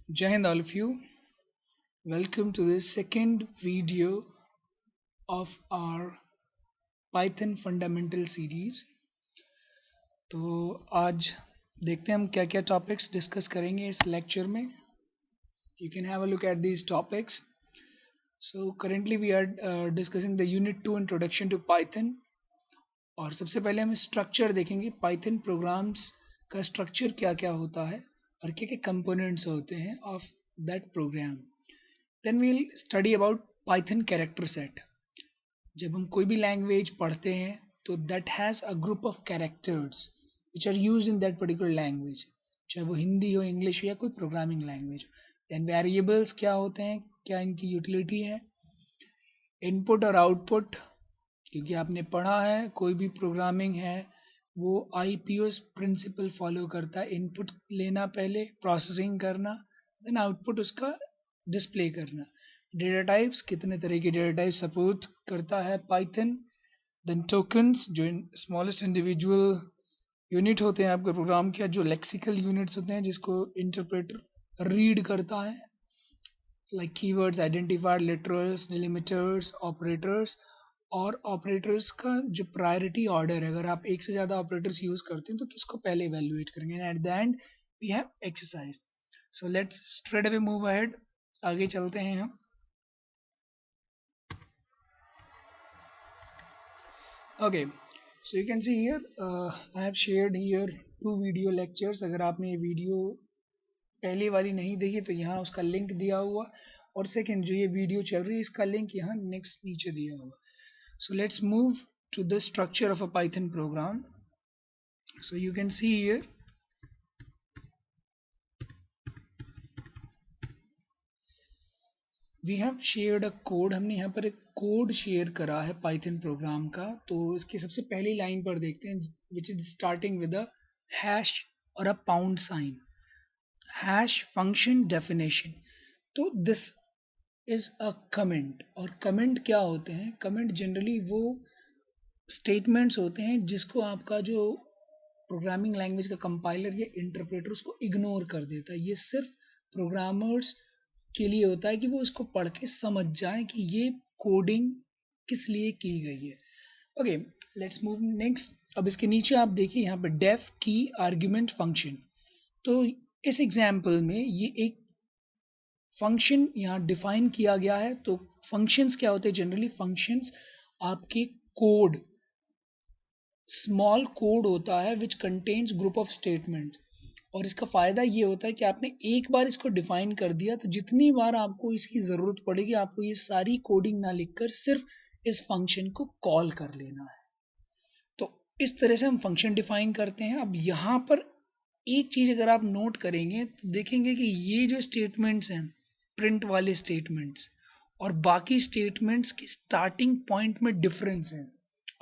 Jai Hind all of you. Welcome to this second video of our Python Fundamental series. तो आज देखते हैं हम क्या क्या टॉपिक्स डिस्कस करेंगे इस लेक्चर में. You can have a look at these topics. So currently we are discussing the Unit 2 Introduction to Python. और सबसे पहले हम स्ट्रक्चर देखेंगे. पाइथन प्रोग्राम्स का स्ट्रक्चर क्या क्या होता है और क्या क्या कंपोनेंट्स होते हैं of that program. Then we'll study about Python character set. जब हम कोई भी लैंग्वेज पढ़ते हैं तो that has a group of characters which are use in that particular language, चाहे वो हिंदी हो, इंग्लिश हो या कोई प्रोग्रामिंग लैंग्वेज. दैन वेरिएबल्स क्या होते हैं, क्या इनकी यूटिलिटी है. इनपुट और आउटपुट, क्योंकि आपने पढ़ा है कोई भी प्रोग्रामिंग है वो IPOs प्रिंसिपल फॉलो करता है. इनपुट लेना पहले, प्रोसेसिंग करना, देन आउटपुट उसका डिस्प्ले करना. डेटा टाइप्स, कितने तरह के डेटा टाइप सपोर्ट करता है पाइथन. देन टोकन्स, जो स्मॉलेस्ट इंडिविजुअल यूनिट होते हैं आपके प्रोग्राम के, जो लेक्सिकल यूनिट्स होते हैं जिसको इंटरप्रेटर रीड करता है, like keywords, identifier, literals, delimiters, operators. और ऑपरेटर्स का जो प्रायोरिटी ऑर्डर है, अगर आप एक से ज़्यादा ऑपरेटर्स यूज़ करते हैं तो किसको पहले इवेल्युएट करेंगे. At the end we have exercise. So let's straight away move ahead. आगे चलते हैं हम. Okay, so you can see here I have shared here 2 video lectures. अगर आपने ये वीडियो पहली वाली नहीं देखी तो यहाँ उसका लिंक दिया हुआ, और सेकंड जो ये वीडियो चल रही है इसका लिंक यहाँ नेक्स्ट नीचे दिया हुआ. So let's move to the structure of a Python program. So you can see here we have shared a code. हमने यहाँ पर एक कोड शेयर करा है पाइथन प्रोग्राम का. तो इसकी सबसे पहली लाइन पर देखते हैं, which is starting with a hash और a pound sign. Hash function definition. तो दिस इज अ कमेंट. और कमेंट क्या होते हैं? कमेंट जनरली वो स्टेटमेंट्स होते हैं जिसको आपका जो प्रोग्रामिंग लैंग्वेज का कंपाइलर या इंटरप्रेटर उसको इग्नोर कर देता है. ये सिर्फ प्रोग्रामर्स के लिए होता है कि वो इसको पढ़ के समझ जाए कि ये कोडिंग किस लिए की गई है. Okay, let's move next. अब इसके नीचे आप देखिए यहाँ पे डेफ की आर्ग्यूमेंट फंक्शन. तो इस एग्जाम्पल में ये एक फंक्शन यहाँ डिफाइन किया गया है. तो फंक्शंस क्या होते हैं? जनरली फंक्शंस आपके कोड, स्मॉल कोड होता है which contains group of statements. और इसका फ़ायदा ये होता है कि आपने एक बार इसको डिफाइन कर दिया तो जितनी बार आपको इसकी ज़रूरत पड़ेगी आपको ये सारी कोडिंग ना लिखकर सिर्फ इस फंक्शन को कॉल कर लेना है. तो इस तरह से हम फंक्शन डिफाइन करते हैं. अब यहाँ पर एक चीज़ अगर आप नोट करेंगे तो देखेंगे कि ये जो स्टेटमेंट्स हैं, प्रिंट वाले स्टेटमेंट्स और बाकी स्टेटमेंट्स की स्टार्टिंग पॉइंट में डिफरेंस है.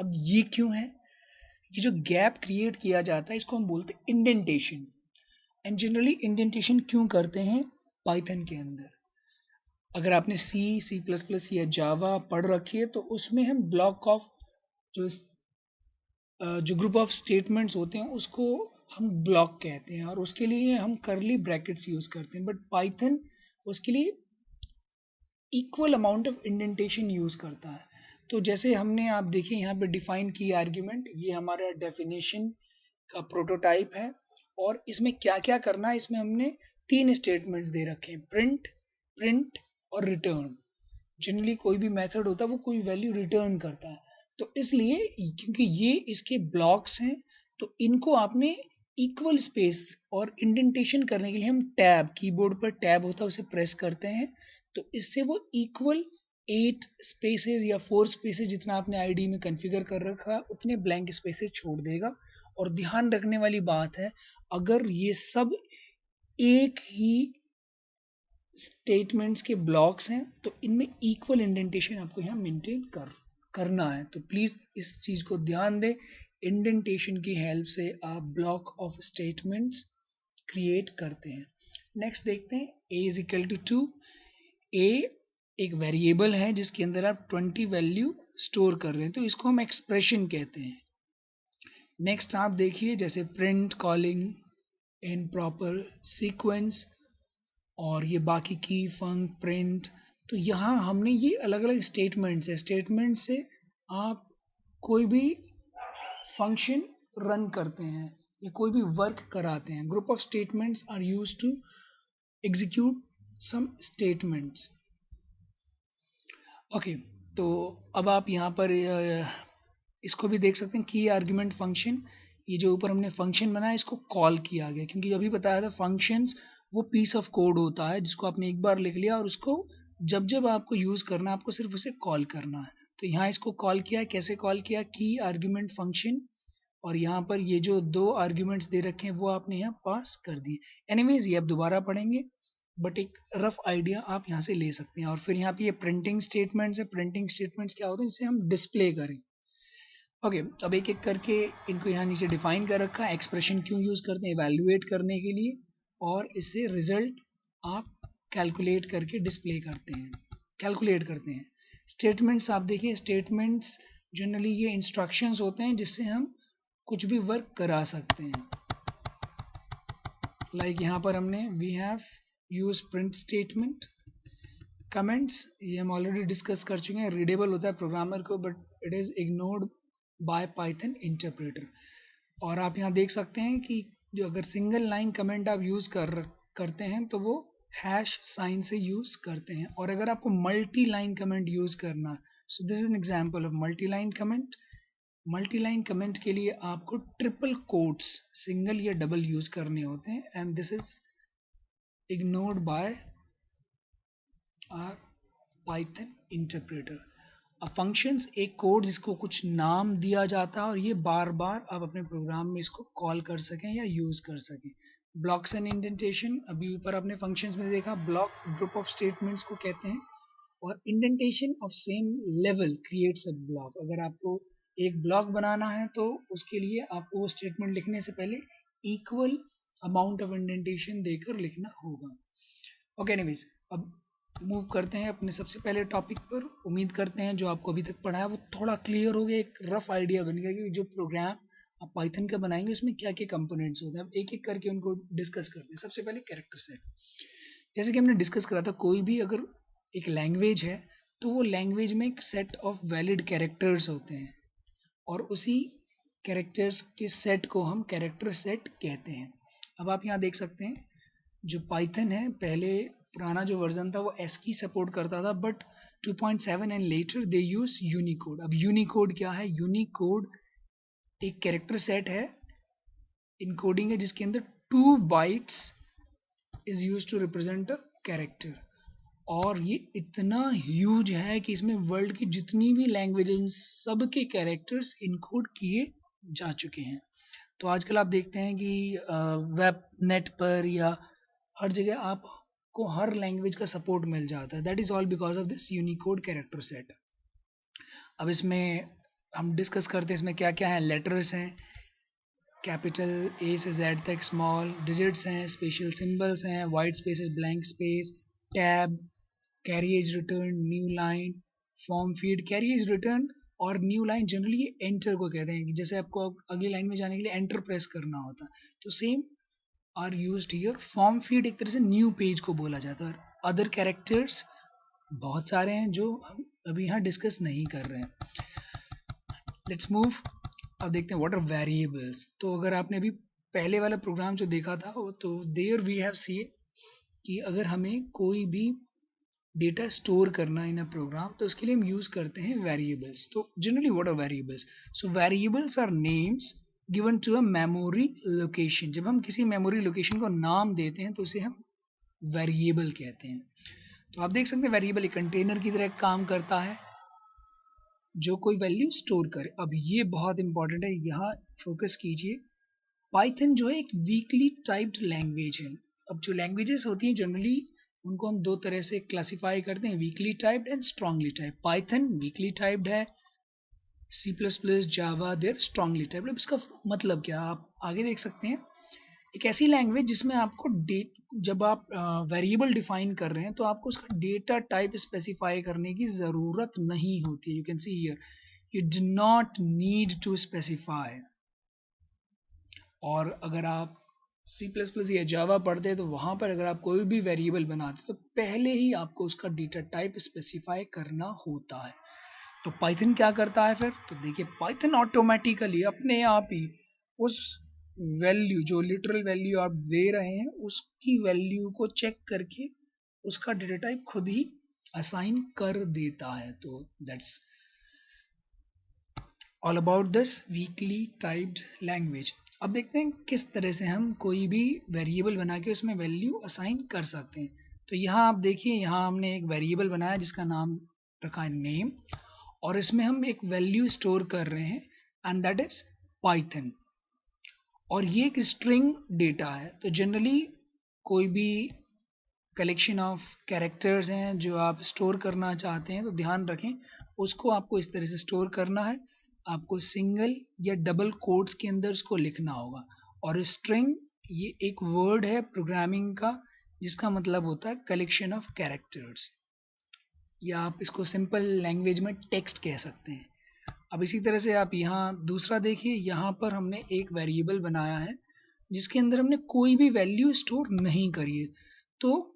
अब ये क्यों है? ये जो गैप क्रिएट किया जाता है इसको हम बोलते हैं इंडेंटेशन. एंड जनरली इंडेंटेशन क्यों करते हैं पाइथन के अंदर? अगर आपने C++ या जावा पढ़ रखी है तो उसमें हम ब्लॉक ऑफ जो ग्रुप ऑफ स्टेटमेंट्स होते हैं उसको हम ब्लॉक कहते हैं और उसके लिए हम करली ब्रैकेट्स यूज करते हैं. बट पाइथन उसके लिए equal amount of indentation use करता है. तो जैसे हमने, आप देखिए यहाँ पे डिफाइन की आर्ग्यूमेंट, ये हमारा डेफिनेशन का प्रोटोटाइप है. और इसमें क्या क्या करना है, इसमें हमने 3 स्टेटमेंट्स दे रखे हैं, प्रिंट, प्रिंट और रिटर्न. जनरली कोई भी मेथड होता है वो कोई वैल्यू रिटर्न करता है. तो इसलिए क्योंकि ये इसके ब्लॉक्स हैं तो इनको आपने इक्वल स्पेस और इंडेंटेशन करने के लिए हम टैब, कीबोर्ड पर टैब होता है उसे प्रेस करते हैं. तो इससे वो इक्वल 8 स्पेसेस या 4 स्पेसेस जितना आपने आईडी में कॉन्फ़िगर कर रखा है उतने ब्लैंक स्पेसेस छोड़ देगा. और ध्यान रखने वाली बात है, अगर ये सब एक ही स्टेटमेंट्स के ब्लॉक्स हैं तो इनमें इक्वल इंडेंटेशन आपको यहाँ मेंटेन करना है. तो प्लीज़ इस चीज़ को ध्यान दें. इंडेंटेशन की हेल्प से आप ब्लॉक ऑफ स्टेटमेंट्स क्रिएट करते हैं. नेक्स्ट देखते हैं a is equal to 2. a एक वेरिएबल है जिसके अंदर आप 20 वैल्यू स्टोर कर रहे हैं, तो इसको हम एक्सप्रेशन कहते हैं. नेक्स्ट आप देखिए जैसे print, calling in proper sequence और ये बाकी की फंक प्रिंट। तो यहाँ हमने ये अलग अलग स्टेटमेंट्स है, स्टेटमेंट से आप कोई भी फंक्शन रन करते हैं या कोई भी वर्क कराते हैं। Group of statements are used to execute some statements. Okay, तो अब आप यहाँ पर इसको भी देख सकते हैं, की आर्ग्यूमेंट फंक्शन। ये जो ऊपर हमने फंक्शन बनाया इसको कॉल किया गया, क्योंकि अभी बताया था फंक्शंस वो पीस ऑफ कोड होता है जिसको आपने एक बार लिख लिया और उसको जब जब आपको यूज़ करना है आपको सिर्फ उसे कॉल करना है। तो यहाँ इसको कॉल किया, कैसे कॉल किया, की आर्ग्यूमेंट फंक्शन, और यहाँ पर ये जो दो आर्ग्यूमेंट्स दे रखे हैं वो आपने यहाँ पास कर दिए। एनीवेज ये आप दोबारा पढ़ेंगे, बट एक रफ आइडिया आप यहाँ से ले सकते हैं। और फिर यहाँ पे ये प्रिंटिंग स्टेटमेंट्स है। प्रिंटिंग स्टेटमेंट्स क्या होते हैं, जिसे हम डिस्प्ले करें। ओके, अब एक एक करके इनको यहाँ नीचे डिफाइन कर रखा है। एक्सप्रेशन क्यों यूज़ करते हैं, इवैल्यूएट करने के लिए, और इससे रिजल्ट आप कैलकुलेट करके डिस्प्ले करते हैं, कैलकुलेट करते हैं। स्टेटमेंट्स आप देखिए, स्टेटमेंट्स जनरली ये इंस्ट्रक्शंस होते हैं जिससे हम कुछ भी वर्क करा सकते हैं। लाइक यहाँ पर हमने we have use print statement. Comments ये हम ऑलरेडी डिस्कस कर चुके हैं, रीडेबल होता है प्रोग्रामर को but it is ignored bye Python interpreter. और आप यहाँ देख सकते हैं कि जो अगर सिंगल लाइन कमेंट आप यूज़ करते हैं तो वो हैश साइन से यूज़ करते हैं। और अगर आपको मल्टी लाइन कमेंट यूज़ करना, so this is an example of multi line comment. Multi line comment के लिए आपको ट्रिपल कोट्स, सिंगल या डबल यूज करने होते हैं, and this is ignored by our Python interpreter. अब फंक्शंस एक कोड जिसको कुछ नाम दिया जाता है और ये बार बार आप अपने प्रोग्राम में इसको कॉल कर सकें या यूज कर सकें। ब्लॉक्स एंड इंडेंटेशन, अभी ऊपर आपने फंक्शंस में देखा, ब्लॉक ग्रुप ऑफ स्टेटमेंट्स को कहते हैं। और indentation of same level creates a block. अगर आपको एक ब्लॉक बनाना है तो उसके लिए आपको वो स्टेटमेंट लिखने से पहले इक्वल अमाउंट ऑफ इंडेंटेशन देकर लिखना होगा। ओके, एनीवेज अब मूव करते हैं अपने सबसे पहले टॉपिक पर। उम्मीद करते हैं जो आपको अभी तक पढ़ा है वो थोड़ा क्लियर हो गया, एक रफ आइडिया बन गया कि जो प्रोग्राम आप पाइथन का बनाएंगे उसमें क्या क्या कंपोनेंट्स होते हैं। अब एक एक करके उनको डिस्कस करते हैं। सबसे पहले कैरेक्टर सेट। जैसे कि हमने डिस्कस करा था, कोई भी अगर एक लैंग्वेज है तो वो लैंग्वेज में एक सेट ऑफ वैलिड कैरेक्टर्स होते हैं और उसी कैरेक्टर्स के सेट को हम कैरेक्टर सेट कहते हैं। अब आप यहाँ देख सकते हैं जो पाइथन है, पहले पुराना जो वर्जन था वो ASCII सपोर्ट करता था, but 2.7 and later they use Unicode. अब यूनिकोड क्या है, यूनिकोड एक कैरेक्टर सेट है, इनकोडिंग है जिसके अंदर 2 bytes is use to represent a character. और ये इतना ह्यूज है कि इसमें वर्ल्ड की जितनी भी लैंग्वेज हैं सब के कैरेक्टर्स इनकोड किए जा चुके हैं। तो आजकल आप देखते हैं कि वेब नेट पर या हर जगह आपको हर लैंग्वेज का सपोर्ट मिल जाता है। That is all because of this Unicode character set. अब इसमें हम डिस्कस करते हैं इसमें क्या क्या है। लेटर्स हैं, कैपिटल A से Z तक, स्मॉल डिजिट्स हैं, स्पेशल सिंबल्स हैं, white spaces, blank space, tab, carriage return, new line, form feed. Carriage return और न्यू लाइन जनरली ये एंटर को कहते हैं कि जैसे आपको अगली लाइन में जाने के लिए एंटर प्रेस करना होता है, तो same are used here. Form feed एक तरह से न्यू पेज को बोला जाता है। और अदर कैरेक्टर्स बहुत सारे हैं जो हम अभी यहाँ डिस्कस नहीं कर रहे हैं। Let's move. अब देखते हैं व्हाट आर वेरिएबल्स। तो अगर आपने अभी पहले वाला प्रोग्राम जो देखा था तो देयर वी हैव सीन कि अगर हमें कोई भी डेटा स्टोर करना इन अ प्रोग्राम तो उसके लिए हम यूज करते हैं वेरिएबल्स। तो generally what are variables, so variables are names given to a memory location. जब हम किसी मेमोरी लोकेशन को नाम देते हैं तो उसे हम वेरिएबल कहते हैं। तो आप देख सकते हैं वेरिएबल एक कंटेनर की तरह काम करता है जो कोई वैल्यू स्टोर करे। अब ये बहुत इंपॉर्टेंट है, यहाँ फोकस कीजिए। पाइथन जो है एक वीकली टाइप्ड लैंग्वेज है। अब जो लैंग्वेजेस होती हैं जनरली उनको हम दो तरह से क्लासिफाई करते हैं, weakly typed and strongly typed. Python weakly typed है, C++, Java they're strongly typed. अब इसका मतलब क्या, आप आगे देख सकते हैं। एक ऐसी लैंग्वेज जिसमें आपको जब आप वेरिएबल डिफाइन कर रहे हैं तो आपको उसका डेटा टाइप स्पेसिफाई करने की ज़रूरत नहीं होती है। You can see here you do not need to specify. और अगर आप सी प्लस प्लस या जावा पढ़ते हैं तो वहाँ पर अगर आप कोई भी वेरिएबल बनाते तो पहले ही आपको उसका डेटा टाइप स्पेसिफाई करना होता है। तो पाइथन क्या करता है फिर, तो देखिए पाइथन ऑटोमेटिकली अपने आप ही उस वैल्यू जो लिटरल वैल्यू आप दे रहे हैं उसकी वैल्यू को चेक करके उसका डेटा टाइप खुद ही असाइन कर देता है। तो that's all about this weekly typed language. अब देखते हैं किस तरह से हम कोई भी वेरिएबल बना के उसमें वैल्यू असाइन कर सकते हैं। तो यहाँ आप देखिए, यहाँ हमने एक वेरिएबल बनाया जिसका नाम रखा है नेम, और इसमें हम एक वैल्यू स्टोर कर रहे हैं एंड दैट इज पाइथन, और ये एक स्ट्रिंग डेटा है। तो जनरली कोई भी कलेक्शन ऑफ कैरेक्टर्स हैं जो आप स्टोर करना चाहते हैं तो ध्यान रखें उसको आपको इस तरह से स्टोर करना है, आपको सिंगल या डबल कोट्स के अंदर उसको लिखना होगा। और स्ट्रिंग ये एक वर्ड है प्रोग्रामिंग का जिसका मतलब होता है कलेक्शन ऑफ कैरेक्टर्स, या आप इसको सिंपल लैंग्वेज में टेक्स्ट कह सकते हैं। अब इसी तरह से आप यहाँ दूसरा देखिए, यहाँ पर हमने एक वेरिएबल बनाया है जिसके अंदर हमने कोई भी वैल्यू स्टोर नहीं करी है। तो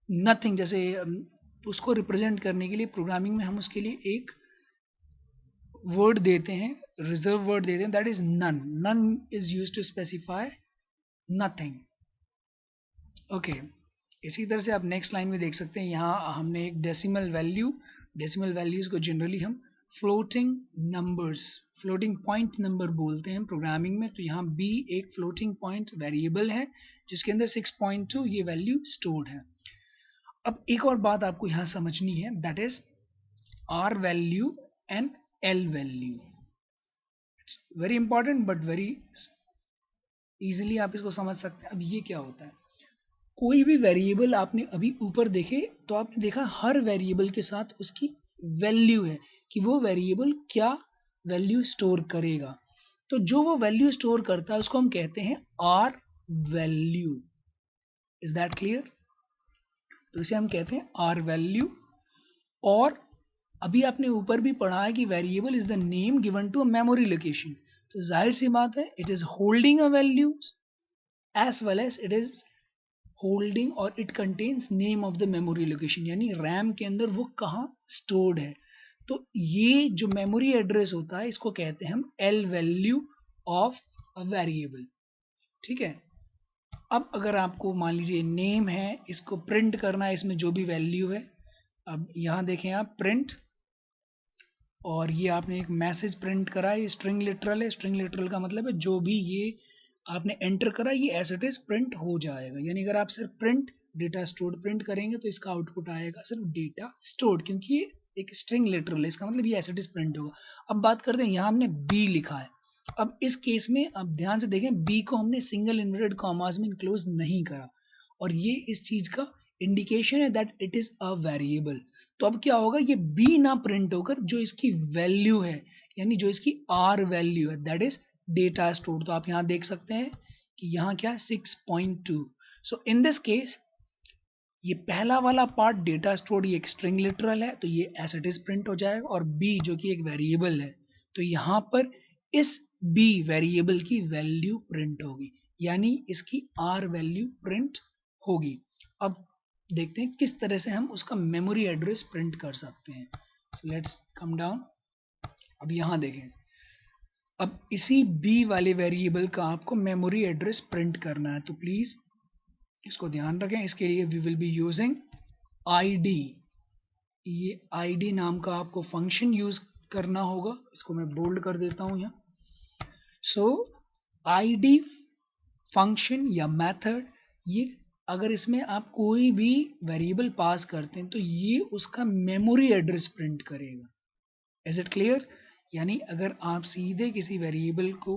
नथिंग, जैसे उसको रिप्रेजेंट करने के लिए प्रोग्रामिंग में हम उसके लिए एक वर्ड देते हैं, रिजर्व वर्ड देते हैं, that is none. None is used to specify nothing. Okay, इसी तरह से आप नेक्स्ट लाइन में देख सकते हैं, यहाँ हमने एक डेसिमल वैल्यूज को जनरली हम floating numbers, floating point number बोलते हैं प्रोग्रामिंग में। तो यहाँ b एक फ्लोटिंग पॉइंट वेरिएबल है जिसके अंदर 6.2 ये वैल्यू स्टोर्ड है। अब एक और बात आपको यहाँ समझनी है, that is r value and l value. It's very important but very easily आप इसको समझ सकते हैं। अब ये क्या होता है, कोई भी वेरिएबल आपने अभी ऊपर देखे तो आपने देखा हर वेरिएबल के साथ उसकी वैल्यू है कि वो वेरिएबल क्या वैल्यू स्टोर करेगा। तो जो वो वैल्यू स्टोर करता है उसको हम कहते हैं r value. Is that clear? तो इसे हम कहते हैं आर वैल्यू। और अभी आपने ऊपर भी पढ़ा है कि variable is the name given to a memory location. तो जाहिर सी बात है it is holding a value as well as it is holding और it contains name of the memory location, यानी रैम के अंदर वो कहाँ स्टोर्ड है। तो ये जो मेमोरी एड्रेस होता है इसको कहते हैं हम L value of a variable. ठीक है, अब अगर आपको मान लीजिए नेम है, इसको प्रिंट करना है, इसमें जो भी वैल्यू है, अब यहाँ देखें आप प्रिंट, और ये आपने एक मैसेज प्रिंट करा है, स्ट्रिंग लिटरल है। स्ट्रिंग लिटरल का मतलब है जो भी ये आपने एंटर करा ये एज इट इज प्रिंट हो जाएगा। यानी अगर आप सिर्फ प्रिंट डेटा स्टोर्ड प्रिंट करेंगे तो इसका आउटपुट आएगा सिर्फ डेटा स्टोर्ड, क्योंकि ये एक स्ट्रिंग लिटरल है, इसका मतलब ये एज इट इज प्रिंट होगा। अब बात करते हैं, यहाँ हमने बी लिखा है। अब इस केस में अब ध्यान से देखें, बी को हमने सिंगल इन्वर्टेड कॉमास में इनक्लोज नहीं करा, और ये इस चीज का इंडिकेशन है that it is a variable. तो अब क्या होगा, ये बी ना प्रिंट होकर जो इसकी वैल्यू है, यानी जो इसकी आर वैल्यू है, दैट इज डेटा स्टोर। तो आप यहाँ देख सकते हैं कि यहाँ क्या है 6.2। सो इन दिस केस ये पहला वाला पार्ट डेटा स्टोर ये एक स्ट्रिंग लिटरल है तो ये एज इट इज प्रिंट हो जाएगा, और बी जो कि एक वेरिएबल है तो यहाँ पर इस बी वेरिएबल की वैल्यू प्रिंट होगी, यानी इसकी आर वैल्यू प्रिंट होगी। अब देखते हैं किस तरह से हम उसका मेमोरी एड्रेस प्रिंट कर सकते हैं। So let's come down. अब यहाँ देखें, अब इसी बी वाले वेरिएबल का आपको मेमोरी एड्रेस प्रिंट करना है, तो प्लीज इसको ध्यान रखें। इसके लिए we will be using ID. ये आईडी नाम का आपको फंक्शन यूज करना होगा, इसको मैं बोल्ड कर देता हूं यहाँ। सो आईडी फंक्शन या मेथड, ये अगर इसमें आप कोई भी वेरिएबल पास करते हैं तो ये उसका मेमोरी एड्रेस प्रिंट करेगा। Is it clear? यानी अगर आप सीधे किसी वेरिएबल को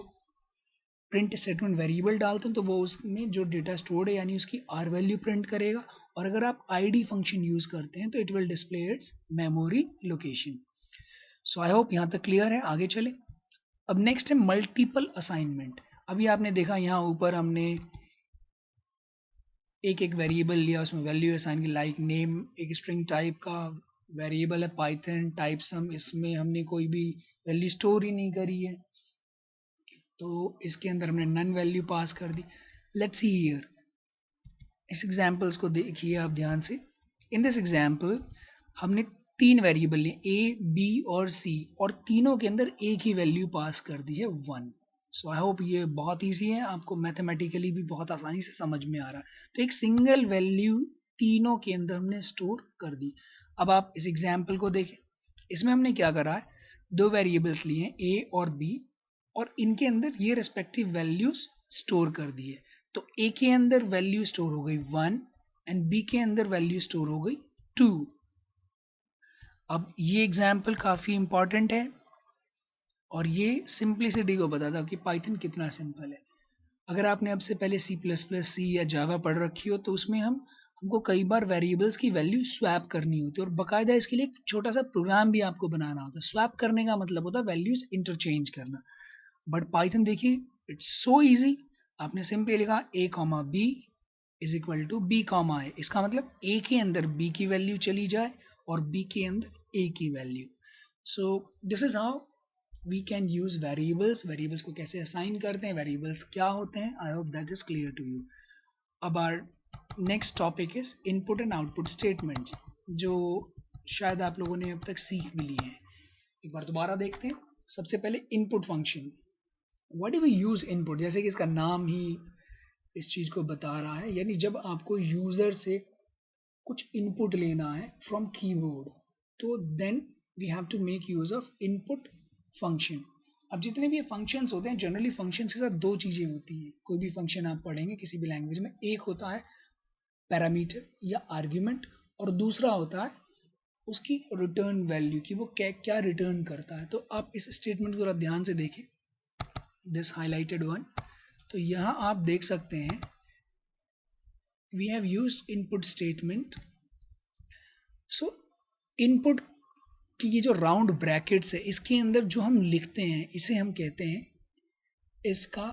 प्रिंट स्टेटमेंट वेरिएबल डालते हैं तो वो उसमें जो डेटा स्टोर्ड है यानी उसकी आर वैल्यू प्रिंट करेगा, और अगर आप आईडी फंक्शन यूज करते हैं तो it will display it's memory location. So I hope यहाँ तक क्लियर है। आगे चले। अब नेक्स्ट है मल्टीपल असाइनमेंट। अभी आपने देखा यहाँ ऊपर हमने एक एक वेरिएबल लिया, उसमें वैल्यू असाइन की, लाइक नेम एक स्ट्रिंग टाइप का वेरिएबल है, पाइथन टाइप सम, इसमें हमने कोई भी वैल्यू स्टोर ही नहीं करी है तो इसके अंदर हमने नन वैल्यू पास कर दी। लेट्स सी हियर, इस एग्जाम्पल्स को देखिए आप ध्यान से। इन दिस एग्जाम्पल हमने 3 वेरिएबल लिए ए, बी और सी, और तीनों के अंदर एक ही वैल्यू पास कर दी है 1। सो आई होप ये बहुत ईजी है, आपको मैथमेटिकली भी बहुत आसानी से समझ में आ रहा है। तो एक सिंगल वैल्यू तीनों के अंदर हमने स्टोर कर दी। अब आप इस एग्जाम्पल को देखें, इसमें हमने क्या करा है, 2 वेरिएबल्स लिए हैं ए और बी, और इनके अंदर ये रिस्पेक्टिव वैल्यूज स्टोर कर दी है। तो ए के अंदर वैल्यू स्टोर हो गई 1 एंड बी के अंदर वैल्यू स्टोर हो गई 2। अब ये एग्जाम्पल काफ़ी इंपॉर्टेंट है और ये सिंप्लिसिटी को बताता है कि पाइथन कितना सिंपल है। अगर आपने अब से पहले C++, सी या जावा पढ़ रखी हो तो उसमें हमको कई बार वेरिएबल्स की वैल्यू स्वैप करनी होती है, और बाकायदा इसके लिए एक छोटा सा प्रोग्राम भी आपको बनाना होता है। स्वैप करने का मतलब होता है वैल्यूज इंटरचेंज करना। बट पाइथन देखिए, इट्स सो ईजी। आपने सिंपली लिखा a comma B is equal to B comma A. इसका मतलब a के अंदर b की वैल्यू चली जाए और b के अंदर a की वैल्यू। So this is how we can use variables को कैसे असाइन करते हैं, वेरिएबल्स क्या होते हैं। I hope that is clear to you. अब our next topic is input and output statements, जो शायद आप लोगों ने अब तक सीख भी लिए हैं। एक बार दोबारा देखते हैं। सबसे पहले input function. What do we use input, जैसे कि इसका नाम ही इस चीज को बता रहा है, यानी जब आपको यूजर से कुछ इनपुट लेना है फ्रॉम कीबोर्ड, तो then we have to make use of input function. अब जितने भी ये फंक्शंस होते हैं, जनरली फंक्शंस के साथ 2 चीजें होती हैं। कोई भी फंक्शन आप पढ़ेंगे किसी भी लैंग्वेज में, एक होता है पैरामीटर या आर्ग्यूमेंट, और दूसरा होता है उसकी रिटर्न वैल्यू, कि वो क्या क्या रिटर्न करता है। तो आप इस स्टेटमेंट को जरा ध्यान से देखें, दिस हाईलाइटेड वन। तो यहाँ आप देख सकते हैं we have used input statement. So input की ये जो राउंड ब्रैकेट्स है, इसके अंदर जो हम लिखते हैं इसे हम कहते हैं इसका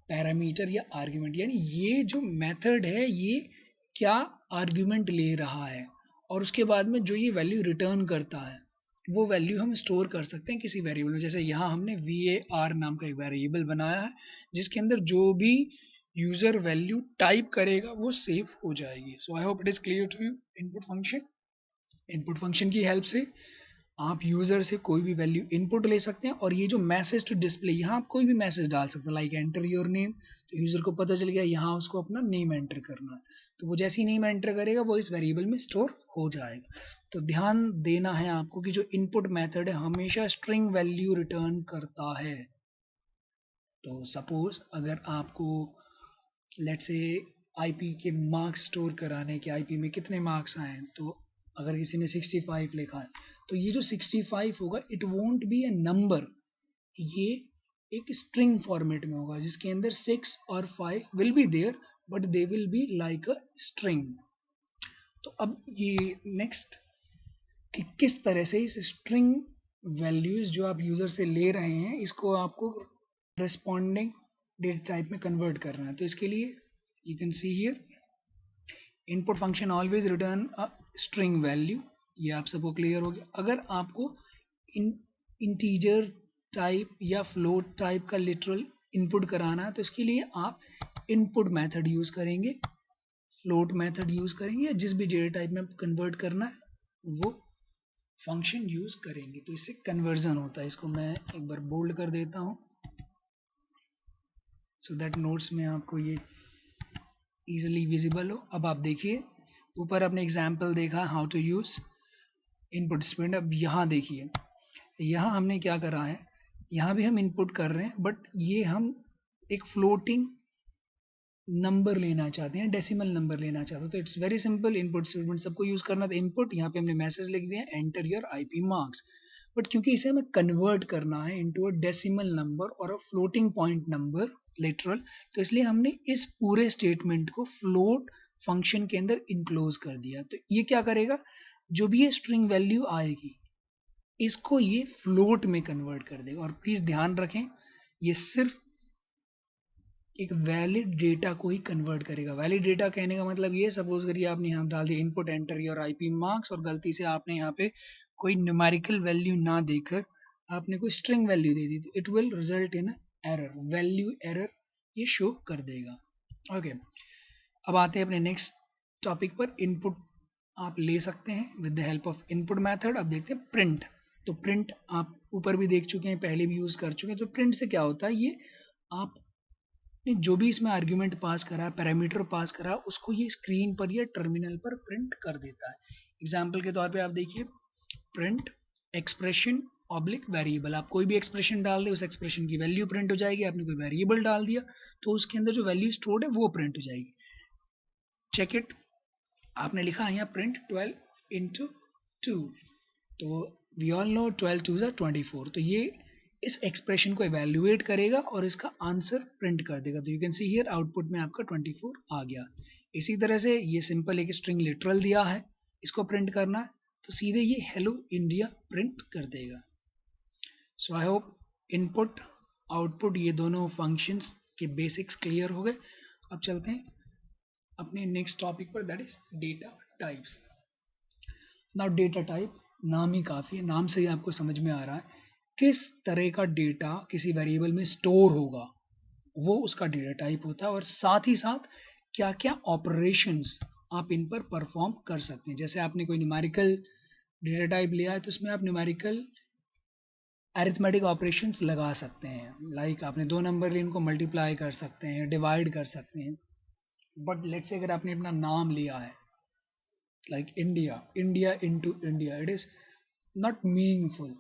पैरामीटर या आर्ग्यूमेंट। यानी ये जो मेथड है ये क्या आर्ग्यूमेंट ले रहा है, और उसके बाद में जो ये वैल्यू रिटर्न करता है वो वैल्यू हम स्टोर कर सकते हैं किसी वेरिएबल में। जैसे यहाँ हमने var नाम का एक वेरिएबल बनाया है जिसके अंदर जो भी यूजर वैल्यू टाइप करेगा वो सेव हो जाएगी। So I hope it is clear to you. Input function की हेल्प से आप यूजर से कोई भी वैल्यू इनपुट ले सकते हैं, और ये जो मैसेज टू डिस्प्ले, यहाँ आप कोई भी मैसेज डाल सकते हैं, लाइक एंटर योर नेम। तो यूजर को पता चल गया यहाँ उसको अपना नेम एंटर करना है, तो वो जैसे ही नेम एंटर करेगा वो इस वेरिएबल में स्टोर हो जाएगा। तो ध्यान देना है आपको कि जो इनपुट मेथड है हमेशा स्ट्रिंग वैल्यू रिटर्न करता है। तो सपोज अगर आपको लेट्स से आईपी के मार्क्स स्टोर कराने के, आईपी में कितने मार्क्स आए हैं, तो अगर किसी ने 65 लिखा है तो ये जो 65 होगा it won't be A number, ये एक स्ट्रिंग फॉर्मेट में होगा जिसके अंदर 6 और 5 will be there but they will be like a string. तो अब ये नेक्स्ट कि किस तरह से इस स्ट्रिंग वैल्यूज जो आप यूजर से ले रहे हैं इसको आपको रिस्पॉन्डिंग डेटा टाइप में कन्वर्ट करना है। तो इसके लिए you can see here input function always return a string value. ये आप सबको क्लियर हो गया। अगर आपको इंटीजर टाइप या फ्लोट टाइप का लिटरल इनपुट कराना है तो इसके लिए आप इनपुट मेथड यूज करेंगे, फ्लोट मेथड यूज करेंगे, या जिस भी डेटा टाइप में कन्वर्ट करना है वो फंक्शन यूज करेंगे। तो इससे कन्वर्जन होता है। इसको मैं एक बार बोल्ड कर देता हूं सो दैट नोट्स में आपको ये इजीली विजिबल हो। अब आप देखिए ऊपर आपने एग्जाम्पल देखा how to use input statement. अब यहाँ देखिए, यहाँ हमने क्या करा है, यहाँ भी हम इनपुट कर रहे हैं बट ये हम एक फ्लोटिंग नंबर लेना चाहते हैं, डेसिमल नंबर लेना चाहते हैं। तो it's very simple, input statement सबको यूज करना था। इनपुट यहाँ पे हमने मैसेज लिख दिया enter your IP marks, but क्योंकि इसे हमें कन्वर्ट करना है इनटू अ डेसिमल नंबर और अ फ्लोटिंग पॉइंट नंबर लिटरल, तो इसलिए हमने इस पूरे स्टेटमेंट को फ्लोट फंक्शन के अंदर इनक्लोज कर दिया। तो ये क्या करेगा, जो भी ये स्ट्रिंग वैल्यू आएगी इसको ये फ्लोट में कन्वर्ट कर देगा। और प्लीज ध्यान रखें ये सिर्फ एक वैलिड डेटा को ही कन्वर्ट करेगा। वैलिड डेटा कहने का मतलब ये, सपोज करिए आपने यहाँ डाल दिया input enter your IP marks और गलती से आपने यहाँ पे कोई न्यूमेरिकल वैल्यू ना देकर आपने कोई स्ट्रिंग वैल्यू दे दी, तो it will result in error, value error ये शो कर देगा। ओके, अब आते हैं अपने नेक्स्ट टॉपिक पर। इनपुट आप ले सकते हैं with the help of input method. अब देखते हैं प्रिंट। तो प्रिंट आप ऊपर भी देख चुके हैं, पहले भी यूज़ कर चुके हैं। तो प्रिंट से क्या होता है, ये आपने जो भी इसमें आर्ग्यूमेंट पास करा, पैरामीटर पास करा, उसको ये स्क्रीन पर या टर्मिनल पर प्रिंट कर देता है। एग्जाम्पल के तौर पे आप देखिए, प्रिंट एक्सप्रेशन ऑब्लिक वेरिएबल। आप कोई भी एक्सप्रेशन डाल दे, उस एक्सप्रेशन की वैल्यू प्रिंट हो जाएगी। आपने कोई वेरिएबल डाल दिया तो उसके अंदर जो वैल्यू स्टोर्ड है वो प्रिंट हो जाएगी। चेक इट, आपने लिखा है यहाँ प्रिंट 12 इंटू 2, तो वी ऑल नो 12 2 ज़ा 24। तो ये इस एक्सप्रेशन को इवेल्युएट करेगा और इसका आंसर प्रिंट कर देगा। तो you can see here output में आपका 24 आ गया। इसी तरह से ये सिंपल एक स्ट्रिंग लिटरल दिया है, इसको प्रिंट करना है तो सीधे ये हेलो इंडिया प्रिंट कर देगा। So I hope input output ये दोनों फंक्शंस के बेसिक्स क्लियर हो गए। अब चलते हैं अपने नेक्स्ट टॉपिक पर, that is data types. Now data type, नाम ही काफ़ी है, नाम से ही आपको समझ में आ रहा है किस तरह का डेटा किसी वेरिएबल में स्टोर होगा, वो उसका डेटा टाइप होता है। और साथ ही साथ क्या क्या ऑपरेशंस आप इन पर परफॉर्म कर सकते हैं। जैसे आपने कोई न्यूमेरिकल डेटा टाइप लिया है तो उसमें आप न्यूमेरिकल अरिथमेटिक ऑपरेशंस लगा सकते हैं। लाइक आपने दो नंबर लिए, इनको मल्टीप्लाई कर सकते हैं, डिवाइड कर सकते हैं। बट लेट्स से अगर आपने अपना नाम लिया है like India into India, it is not meaningful.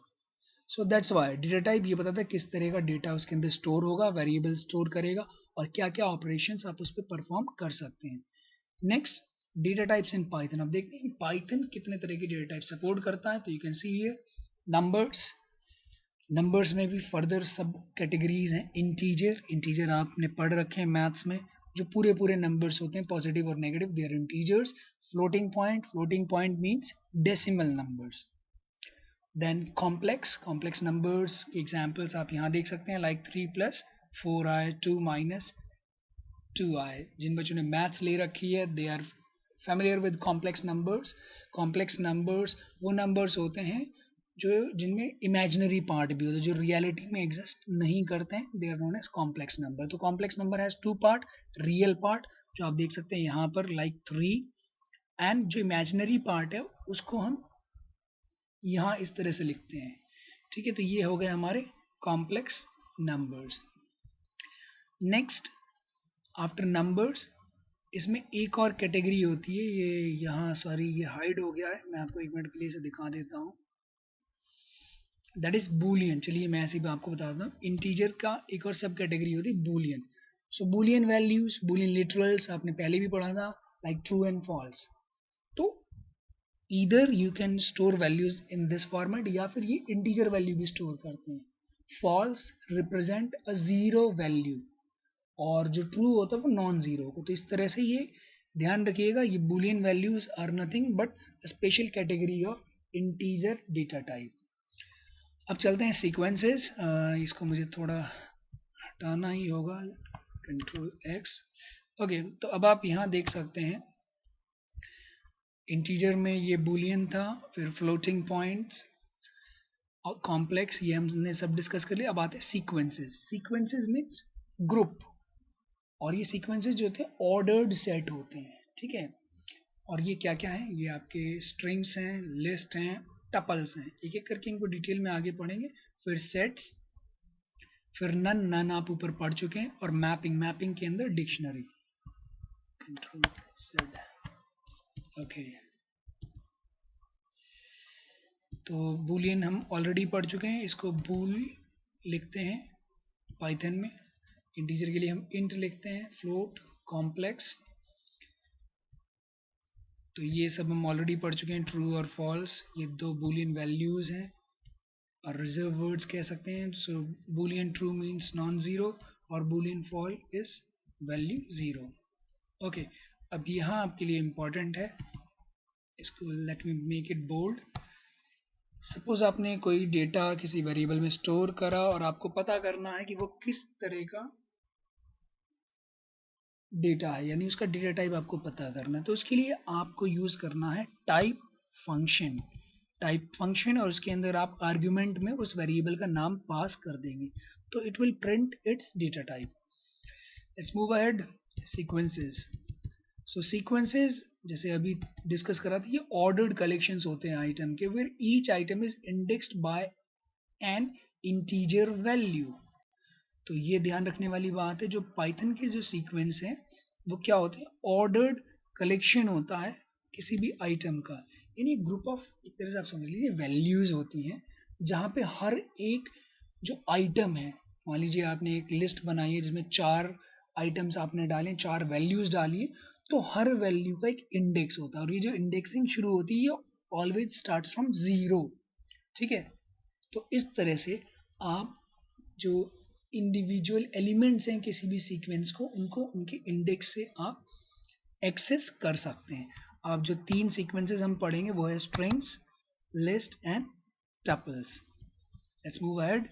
So that's why data type ये बताता है किस तरह का डेटा उसके अंदर स्टोर होगा, वेरिएबल स्टोर करेगा और क्या क्या ऑपरेशंस आप उस पर परफॉर्म कर सकते हैं। Next, data types in Python. अब देखते हैं पाइथन कितने तरह की डेटा टाइप सपोर्ट करता है। तो you can see here numbers, numbers में भी फर्दर सब कैटेगरीज हैं। इंटीजर, इंटीजर आपने पढ़ रखे हैं मैथ्स में, जो पूरे पूरे नंबर्स होते हैं पॉजिटिव और negative, they are integers. Floating point, floating point means decimal numbers. Then complex, complex numbers के एग्जांपल्स आप यहाँ देख सकते हैं, लाइक 3 + 4i 2 - 2i। जिन बच्चों ने मैथ्स ले रखी है they are familiar with complex numbers. Complex numbers वो नंबर्स होते हैं जो जिनमें इमेजिनरी पार्ट भी होता है, जो रियलिटी में एग्जिस्ट नहीं करते हैं, they are known as complex number. तो complex number has two part, real part जो आप देख सकते हैं यहाँ पर लाइक 3, एंड जो इमेजिनरी पार्ट है उसको हम यहाँ इस तरह से लिखते हैं। ठीक है, तो ये हो गए हमारे complex numbers. Next, after numbers इसमें एक और कैटेगरी होती है, ये यहाँ सॉरी ये हाइड हो गया है, मैं आपको एक मिनट के लिए इसे दिखा देता हूँ। That is Boolean. चलिए मैं ऐसे ही आपको बता दूं, इंटीजर का एक और सब कैटेगरी होती है boolean. So boolean values, boolean literals आपने पहले भी पढ़ा था, लाइक ट्रू एंड फॉल्स। तो either you can store values in this format या फिर ये इंटीजर वैल्यू भी स्टोर करते हैं। False represent a zero value और जो ट्रू होता है वो नॉन जीरो को। तो इस तरह से ये ध्यान रखिएगा, ये boolean values are nothing but special category of integer data type. अब चलते हैं सीक्वेंसेस। इसको मुझे थोड़ा हटाना ही होगा, Ctrl+X। ओके, तो अब आप यहाँ देख सकते हैं इंटीजर में ये बूलियन था, फिर फ्लोटिंग पॉइंट्स और कॉम्प्लेक्स, ये हमने सब डिस्कस कर लिया। अब आते हैं सीक्वेंसेस। सीक्वेंसेस मीन्स ग्रुप, और ये सीक्वेंसेस जो होते हैं ऑर्डर्ड सेट होते हैं। ठीक है, और ये क्या क्या है, ये आपके स्ट्रिंग्स हैं, लिस्ट हैं, टपल्स हैं। एक एक करके इनको डिटेल में आगे पढ़ेंगे। फिर सेट्स, फिर नन, नन आप ऊपर पढ़ चुके हैं, और मैपिंग, मैपिंग के अंदर डिक्शनरी। ओके, तो बूलियन हम ऑलरेडी पढ़ चुके हैं, इसको बूल लिखते हैं पाइथन में। इंटीजर के लिए हम इंट लिखते हैं, फ्लोट, कॉम्प्लेक्स, तो ये सब हम ऑलरेडी पढ़ चुके हैं। ट्रू और फॉल्स ये दो बूलियन वैल्यूज हैं, और रिजर्व वर्ड्स कह सकते हैं। So Boolean true means non zero और Boolean false is value zero. Okay, अब यहाँ आपके लिए इंपॉर्टेंट है, इसको let me make it bold. Suppose आपने कोई डेटा किसी वेरिएबल में स्टोर करा और आपको पता करना है कि वो किस तरह का डेटा है, यानी उसका डेटा टाइप आपको पता करना है। तो उसके लिए आपको यूज करना है टाइप फंक्शन। टाइप फंक्शन, और उसके अंदर आप आर्ग्यूमेंट में उस वेरिएबल का नाम पास कर देंगे, तो it will print it's data type. Let's move ahead. Sequences. So sequences जैसे अभी डिस्कस करा था, ये ऑर्डर्ड कलेक्शंस होते हैं आइटम के, where each item is indexed by an integer value. तो ये ध्यान रखने वाली बात है, जो पाइथन के जो सीक्वेंस हैं वो क्या होते हैं, ऑर्डर्ड कलेक्शन होता है किसी भी आइटम का, यानी ग्रुप ऑफ, एक तरह से आप समझ लीजिए वैल्यूज होती हैं, जहाँ पे हर एक जो आइटम है, मान लीजिए आपने एक लिस्ट बनाई है जिसमें 4 आइटम्स आपने डाले, 4 वैल्यूज डाली है, तो हर वैल्यू का एक इंडेक्स होता है, और ये जो इंडेक्सिंग शुरू होती है ऑलवेज स्टार्ट फ्रॉम 0। ठीक है, तो इस तरह से आप जो इंडिविजुअल एलिमेंट्स हैं किसी भी सीक्वेंस को, उनको उनके इंडेक्स से आप एक्सेस कर सकते हैं। अब जो 3 सीक्वेंसेस हम पढ़ेंगे वो है strings, list and tuples. Let's move ahead,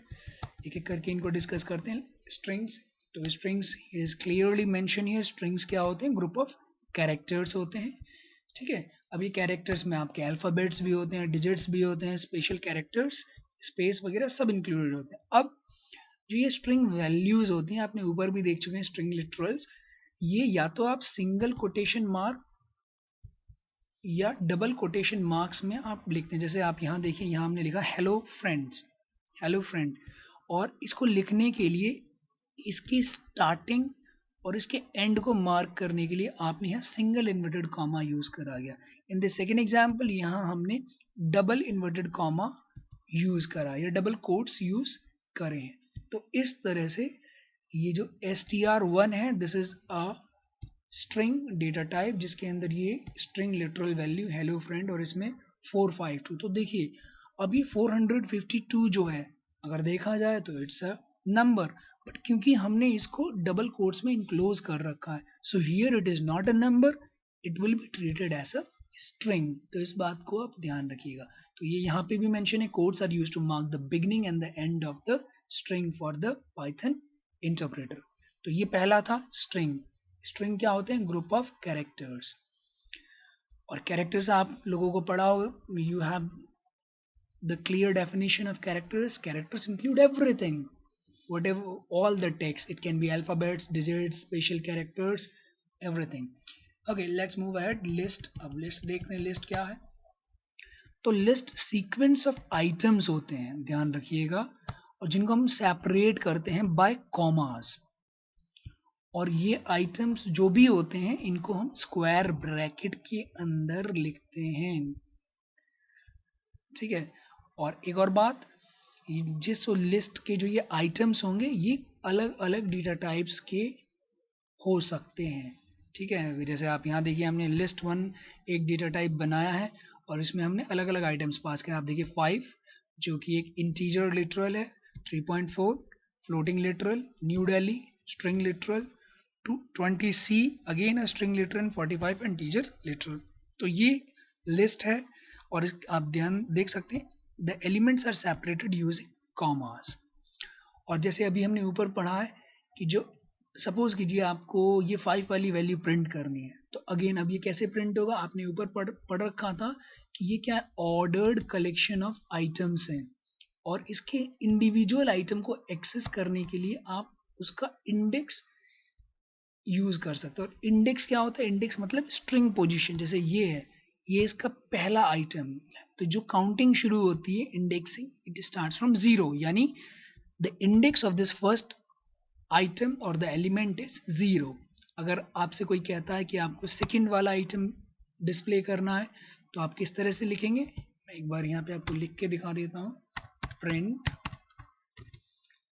एक एक करके इनको डिस्कस करते हैं। स्ट्रिंग्स, तो strings is clearly mention here, strings क्या होते हैं, ग्रुप ऑफ कैरेक्टर्स होते हैं। ठीक है, अब ये कैरेक्टर्स में आपके अल्फाबेट्स भी होते हैं, डिजिट्स भी होते हैं, स्पेशल कैरेक्टर्स, स्पेस वगैरह सब इंक्लूडेड होते हैं। अब जो ये स्ट्रिंग वैल्यूज होती हैं, आपने ऊपर भी देख चुके हैं स्ट्रिंग लिटरल्स, ये या तो आप सिंगल कोटेशन मार्क या डबल कोटेशन मार्क्स में आप लिखते हैं। जैसे आप यहाँ देखिए, यहाँ हमने लिखा हेलो फ्रेंड्स, हेलो फ्रेंड, और इसको लिखने के लिए इसकी स्टार्टिंग और इसके एंड को मार्क करने के लिए आपने यहाँ सिंगल इन्वर्टेड कॉमा यूज करा गया। इन द सेकेंड एग्जाम्पल यहाँ हमने डबल इन्वर्टेड कॉमा यूज करा या डबल कोट्स यूज करे हैं। तो इस तरह से ये जो str1 है, this is a string data type, जिसके अंदर ये string literal value hello friend, और इसमें 452। तो देखिए अभी 452 जो है, अगर देखा जाए तो इट्स अ नंबर, बट क्योंकि हमने इसको डबल कोट्स में इनक्लोज कर रखा है, so here it is not a number, it will be treated as a string. तो इस बात को आप ध्यान रखिएगा। तो ये यहाँ पे भी मेंशन है, quotes are used to mark the beginning and the end of the string for the Python interpreter. तो ये पहला था स्ट्रिंग। स्ट्रिंग क्या होते हैं, ग्रुप ऑफ कैरेक्टर्स। और कैरेक्टर्स आप लोगों को पढ़ा होगा, you have the clear definition of characters. Characters include everything, whatever, all the text, it can be alphabets, digits, special characters, everything. Okay, let's move ahead. List, अब list देखते हैं, list क्या है। तो लिस्ट सीक्वेंस ऑफ आइटम्स होते हैं, ध्यान रखिएगा, और जिनको हम सेपरेट करते हैं बाय कॉमास। और ये आइटम्स जो भी होते हैं, इनको हम स्क्वायर ब्रैकेट के अंदर लिखते हैं। ठीक है, और एक और बात, जिस लिस्ट के जो ये आइटम्स होंगे, ये अलग अलग डेटा टाइप्स के हो सकते हैं। ठीक है, जैसे आप यहाँ देखिए, हमने लिस्ट 1 एक डेटा टाइप बनाया है, और इसमें हमने अलग अलग आइटम्स पास किया। आप देखिए 5 जो कि एक इंटीजर लिटरल है, 3.4 floating literal, new Delhi string literal, 20C again a string literal, 45 integer literal. तो ये लिस्ट है, और आप ध्यान देख सकते हैं, the elements are separated using commas. और जैसे अभी हमने ऊपर पढ़ा है कि जो सपोज कीजिए आपको ये 5 वाली वैल्यू प्रिंट करनी है, तो अगेन अब ये कैसे प्रिंट होगा, आपने ऊपर पढ़ रखा था कि ये क्या ऑर्डर्ड कलेक्शन ऑफ आइटम्स हैं, और इसके इंडिविजुअल आइटम को एक्सेस करने के लिए आप उसका इंडेक्स यूज कर सकते हो। और इंडेक्स क्या होता है, इंडेक्स मतलब स्ट्रिंग पोजीशन। जैसे ये है, ये इसका पहला आइटम, तो जो काउंटिंग शुरू होती है इंडेक्सिंग, इट स्टार्ट्स फ्रॉम 0, यानी the index of this first item और द एलिमेंट इज 0। अगर आपसे कोई कहता है कि आपको सेकंड वाला आइटम डिस्प्ले करना है, तो आप किस तरह से लिखेंगे, मैं एक बार यहाँ पे आपको लिख के दिखा देता हूँ। प्रिंट,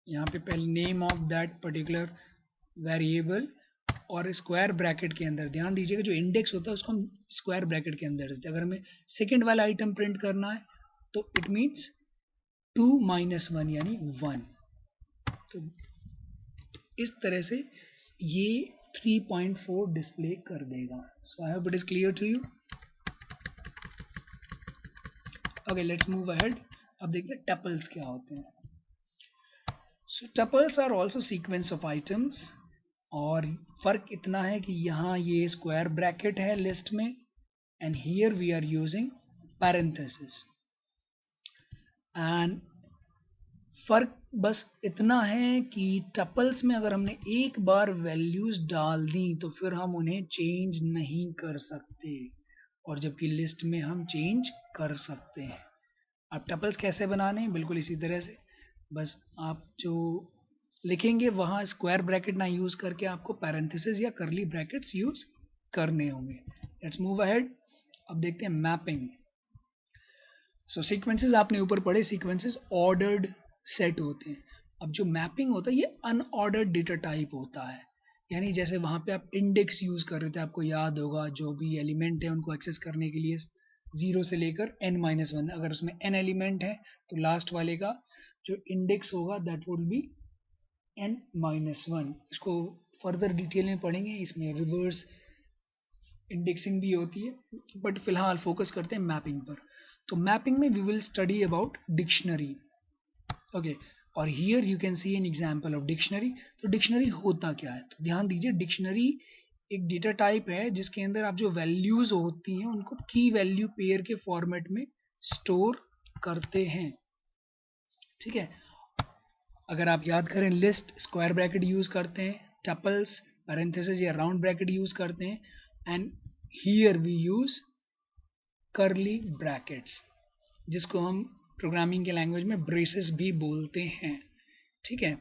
यहाँ पे पहले name of that particular variable, और स्क्वायर ब्रैकेट के अंदर ध्यान दीजिएगा, जो इंडेक्स होता है उसको हम स्क्वायर ब्रैकेट के अंदर देते हैं। अगर हमें सेकंड वाला आइटम प्रिंट करना है, तो इट मीन्स 2 - 1 यानी 1। तो इस तरह से ये 3.4 डिस्प्ले कर देगा। So I hope it is clear to you. Okay, let's move ahead. अब देखते हैं टपल्स क्या होते हैं। So tuples are also sequence of items, और फर्क इतना है कि यहाँ ये स्क्वायर ब्रैकेट है लिस्ट में, and here we are using parenthesis। And फ़र्क बस इतना है कि टपल्स में अगर हमने एक बार वैल्यूज़ डाल दी तो फिर हम उन्हें चेंज नहीं कर सकते, और जबकि लिस्ट में हम चेंज कर सकते हैं। अब टपल्स कैसे बनाने हैं, बिल्कुल इसी तरह से, बस आप जो लिखेंगे वहाँ स्क्वायर ब्रैकेट ना यूज़ करके आपको पैरेंथेसिस या करली ब्रैकेट्स यूज़ करने होंगे। Let's move ahead. अब देखते हैं मैपिंग। सो सीक्वेंसेस आपने ऊपर पढ़े, सीक्वेंसेस ऑर्डर्ड सेट होते हैं। अब जो मैपिंग होता है ये अनऑर्डर्ड डेटा टाइप होता है, यानी जैसे वहाँ पे आप इंडेक्स यूज़ कर रहे थे, आपको याद होगा जो भी एलिमेंट है उनको एक्सेस करने के लिए 0 से लेकर n-1, अगर उसमें n एलिमेंट है तो लास्ट वाले का जो इंडेक्स होगा दैट वुड बी n-1। इसको फर्दर डिटेल में पढ़ेंगे, इसमें रिवर्स इंडेक्सिंग भी होती है, बट फिलहाल फोकस करते हैं मैपिंग पर। तो मैपिंग में we will study about dictionary, okay, और here you can see an example of dictionary. तो डिक्शनरी होता क्या है, तो ध्यान दीजिए, डिक्शनरी एक डेटा टाइप है जिसके अंदर आप जो वैल्यूज होती हैं उनको की वैल्यू पेयर के फॉर्मेट में स्टोर करते हैं, ठीक है। अगर आप याद करें, लिस्ट स्क्वायर ब्रैकेट यूज करते हैं, टपल्स पैरेंथेसिस या राउंड ब्रैकेट यूज करते हैं, and here we use curly brackets, जिसको हम प्रोग्रामिंग के लैंग्वेज में ब्रेसेस भी बोलते हैं, ठीक है।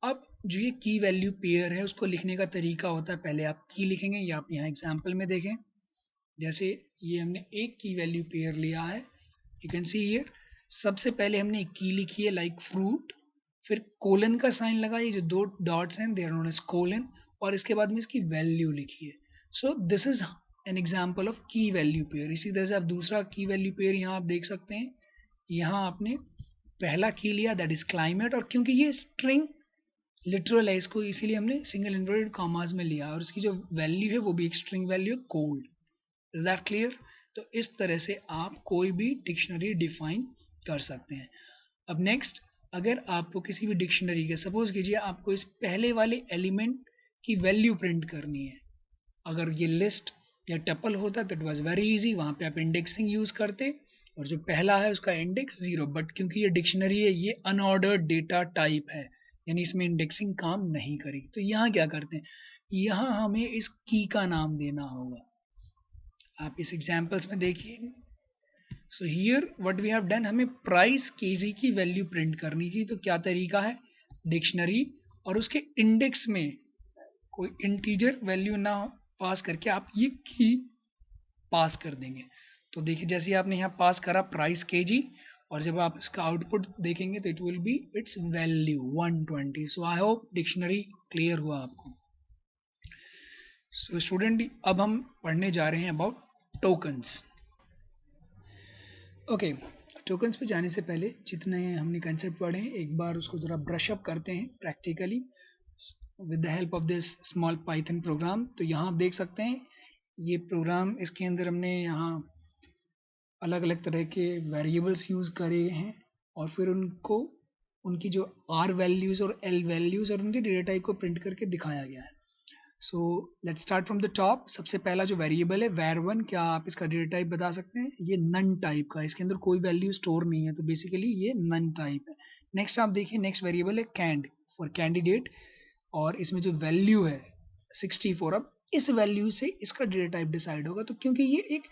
अब जो ये की वैल्यू पेयर है उसको लिखने का तरीका होता है, पहले आप की लिखेंगे, या आप यहाँ एग्जाम्पल में देखें, जैसे ये हमने एक की वैल्यू पेयर लिया है, यू कैन सी हियर, सबसे पहले हमने एक की लिखी है लाइक फ्रूट, फिर कोलन का साइन लगाइए, जो दो डॉट्स हैं they are known as colon, और इसके बाद में इसकी वैल्यू लिखी है। So this is an example of key value pair. इसी तरह से आप दूसरा की वैल्यू पेयर यहाँ आप देख सकते हैं, यहाँ आपने पहला की लिया दैट इज क्लाइमेट, और क्योंकि ये स्ट्रिंग लिटरल है इसको इसीलिए हमने सिंगल इन्वर्टेड कॉमास में लिया, और इसकी जो वैल्यू है वो भी एक स्ट्रिंग वैल्यू है, कोल्ड। Is that clear? तो इस तरह से आप कोई भी डिक्शनरी डिफाइन कर सकते हैं। अब नेक्स्ट, अगर आपको किसी भी डिक्शनरी के, सपोज कीजिए आपको इस पहले वाले एलिमेंट की वैल्यू प्रिंट करनी है, अगर ये लिस्ट या टपल होता तो इट वाज वेरी इजी, वहाँ पे आप इंडेक्सिंग यूज करते और जो पहला है उसका इंडेक्स 0, बट क्योंकि ये डिक्शनरी है, ये अनऑर्डर्ड डेटा टाइप है, यानी इसमें इंडेक्सिंग काम नहीं करेगी। तो यहाँ क्या करते हैं, यहाँ हमें इस की का नाम देना होगा। आप इस एग्जाम्पल्स में देखिए, so here what we have done, हमें प्राइस केजी की वैल्यू प्रिंट करनी थी, तो क्या तरीका है, डिक्शनरी और उसके इंडेक्स में कोई इंटीजर वैल्यू ना पास करके आप ये की पास कर देंगे। तो देखिए, जैसे आपने यहाँ पास करा प्राइस केजी, और जब आप इसका आउटपुट देखेंगे तो it will B it's value 120। So I hope dictionary clear हुआ आपको। सो स्टूडेंट, अब हम पढ़ने जा रहे हैं अबाउट टोकन्स। ओके, टोकन्स पे जाने से पहले जितने हमने कंसेप्ट पढ़े हैं एक बार उसको ज़रा ब्रश अप करते हैं practically with the help of this small Python programme. तो यहाँ आप देख सकते हैं ये प्रोग्राम, इसके अंदर हमने यहाँ अलग अलग तरह के वेरिएबल्स यूज़ करे हैं, और फिर उनको उनकी जो आर वैल्यूज़ और एल वैल्यूज़ और उनके डेटा टाइप को प्रिंट करके दिखाया गया है। So let's start from the top. सबसे पहला जो वेरिएबल है var1, क्या आप इसका डेटा टाइप बता सकते हैं? ये नन टाइप का है, इसके अंदर कोई वैल्यू स्टोर नहीं है, तो बेसिकली ये नन टाइप है। नेक्स्ट आप देखिए, नेक्स्ट वेरिएबल है कैंड फॉर कैंडिडेट, और इसमें जो वैल्यू है 64। अब इस वैल्यू से इसका डेटा टाइप डिसाइड होगा, तो क्योंकि ये एक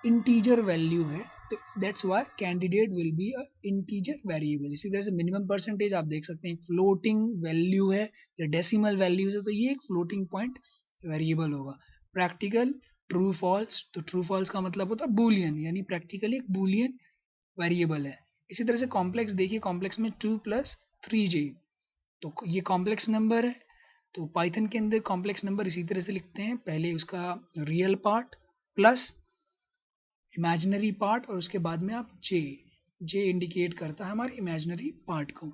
इंटीजर वैल्यू है तो that's why candidate will be a integer variable. इसी तरह से मिनिमम परसेंटेज आप देख सकते हैं, फ्लोटिंग वैल्यू है या डेसिमल वैल्यूज है, तो ये एक फ्लोटिंग पॉइंट वेरिएबल होगा। प्रैक्टिकल ट्रू फॉल्स, तो ट्रू फॉल्स का मतलब होता है बूलियन, यानी प्रैक्टिकली एक बूलियन वेरिएबल है। इसी तरह से कॉम्प्लेक्स देखिए, कॉम्प्लेक्स में 2 + 3j, तो ये कॉम्प्लेक्स नंबर है। तो पाइथन के अंदर कॉम्प्लेक्स नंबर इसी तरह से लिखते हैं, पहले उसका real part plus imaginary part, और उसके बाद में आप जे इंडिकेट करता है हमारे इमेजिनरी पार्ट को।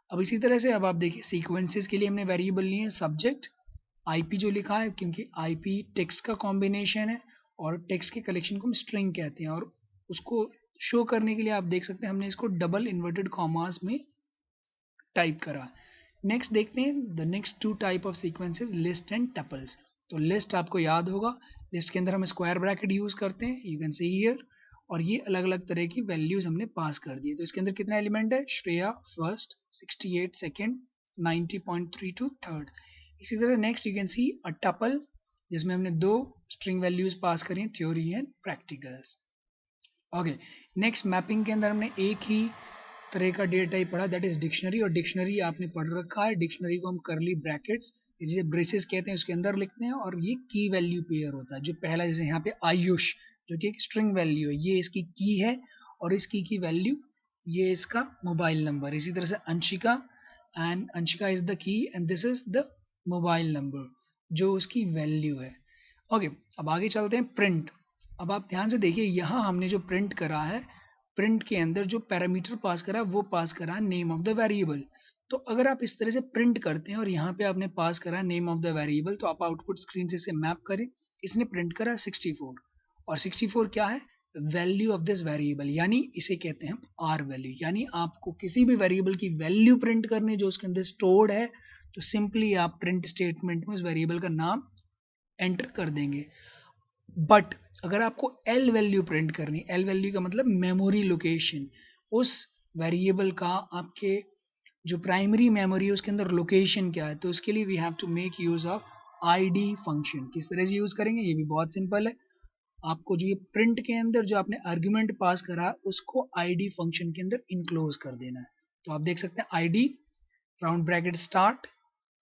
अब इसी तरह से अब आप देखिए, सीक्वेंसेस के लिए हमने वेरिएबल लिए हैं सब्जेक्ट, आईपी जो लिखा है, क्योंकि आईपी टेक्स्ट का कॉम्बिनेशन है और टेक्स्ट के कलेक्शन को हम स्ट्रिंग कहते हैं, और उसको शो करने के लिए आप देख सकते हैं हमने इसको डबल इन्वर्टेड कॉमास में टाइप करा। नेक्स्ट देखते हैं the next 2 type of sequences, list and tuples. तो लिस्ट आपको याद होगा, लिस्ट के अंदर हम स्क्वायर ब्रैकेट यूज करते हैं, यू कैन सी हियर, और ये अलग अलग तरह की वैल्यूज हमने पास कर दी है। तो इसके अंदर कितना एलिमेंट है, श्रेया फर्स्ट, 68 सेकेंड, 90.32 थर्ड। इसी तरह next you can C a tuple जिसमें हमने दो स्ट्रिंग वैल्यूज पास करी हैं, theory and practicals. Okay, next mapping के अंदर हमने एक ही तरह का डेटा टाइप पढ़ा, दैट इज डिक्शनरी। और डिक्शनरी आपने पढ़ रखा है, डिक्शनरी को हम करली ब्रैकेट्स जिसे ब्रेसेस कहते हैं उसके अंदर लिखते हैं, और ये की वैल्यू पेयर होता है। जो पहला जैसे यहाँ पे आयुष जो कि एक स्ट्रिंग वैल्यू है, ये इसकी की है, और इस की वैल्यू ये इसका मोबाइल नंबर। इसी तरह से Anshika, and Anshika is the key and this is the mobile number जो उसकी वैल्यू है। ओके, अब आगे चलते हैं प्रिंट। अब आप ध्यान से देखिए, यहाँ हमने जो प्रिंट करा है, प्रिंट के अंदर जो पैरामीटर पास करा है वो पास करा है नेम ऑफ द वेरिएबल। तो अगर आप इस तरह से प्रिंट करते हैं और यहाँ पे आपने पास करा नेम ऑफ द वेरिएबल, तो आप आउटपुट स्क्रीन से इसे मैप करें। इसने प्रिंट करा 64, और 64 क्या है, वैल्यू ऑफ दिस वेरिएबल, यानी इसे कहते हैं आर वैल्यू। यानी आपको किसी भी वेरिएबल की वैल्यू प्रिंट करनी जो उसके अंदर स्टोर्ड है, तो सिंपली आप प्रिंट स्टेटमेंट में उस वेरिएबल का नाम एंटर कर देंगे। बट अगर आपको एल वैल्यू प्रिंट करनी, एल वैल्यू का मतलब मेमोरी लोकेशन, उस वेरिएबल का आपके जो प्राइमरी मेमोरी है उसके अंदर लोकेशन क्या है, तो उसके लिए we have to make use of ID function. किस तरह से यूज करेंगे, ये भी बहुत सिंपल है। आपको जो ये प्रिंट के अंदर जो आपने आर्ग्यूमेंट पास करा उसको आईडी फंक्शन के अंदर इनक्लोज कर देना है। तो आप देख सकते हैं आईडी राउंड ब्रैकेट स्टार्ट,